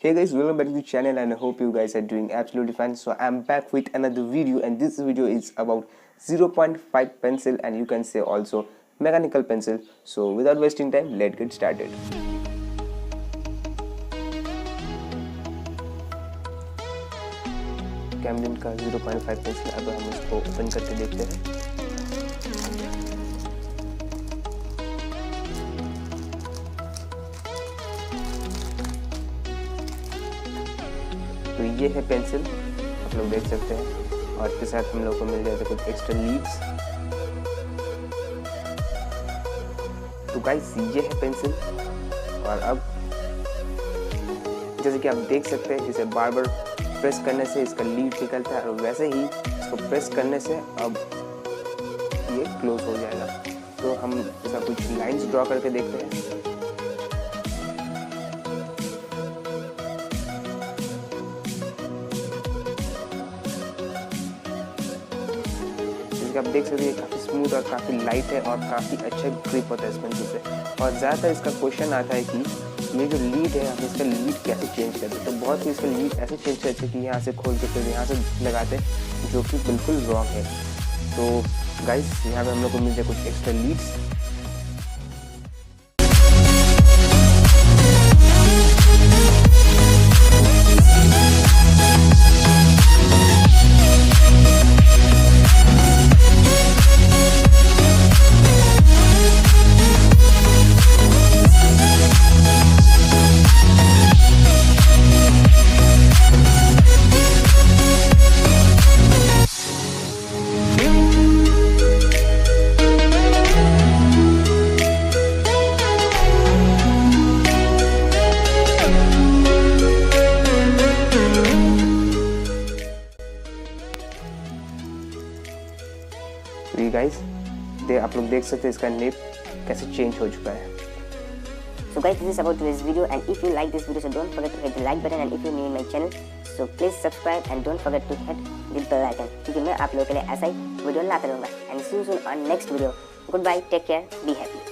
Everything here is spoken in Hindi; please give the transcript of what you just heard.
Hey guys, welcome back to the channel and I hope you guys are doing absolutely fine. So I'm back with another video and this video is about 0.5 pencil and you can say also mechanical pencil. So without wasting time, let's get started. Camlin का 0.5 पेंसिल अब हम इसको ओपन करके देखते हैं। तो ये है पेंसिल, आप लोग देख सकते हैं और इसके साथ हम लोग को मिल जाते कुछ एक्स्ट्रा लीड्स। तो गाइस ये है पेंसिल और अब जैसे कि आप देख सकते हैं इसे बार बार प्रेस करने से इसका लीड निकलता है और वैसे ही इसको प्रेस करने से अब ये क्लोज हो जाएगा। तो हम इसका कुछ लाइंस ड्रॉ करके देखते हैं। आप देख सकते हैं काफ़ी स्मूथ और काफ़ी लाइट है और काफ़ी अच्छा ग्रिप होता है इस पेंसिल से। और ज़्यादातर इसका क्वेश्चन आता है कि ये जो लीड है हम इसका लीड कैसे चेंज करते हैं। तो बहुत ही इसका लीड ऐसे चेंज करते हैं कि यहाँ से खोल के फिर यहाँ से लगाते हैं, जो कि बिल्कुल रॉन्ग है। तो गाइस यहाँ पे हम लोग को मिल जाए कुछ एक्स्ट्रा लीड्स। तो ये गाइस आप लोग देख सकते हैं इसका नेप कैसे चेंज हो चुका है। So guys, this is about today's video, and if you like this video, so don't forget to hit the like button, and if you're new in my channel, so please subscribe and don't forget to hit the bell icon, क्योंकि मैं आप लोगों के लिए ऐसा ही वीडियो लाता रहूँगा। And see you soon on next video. Goodbye, take care, be happy.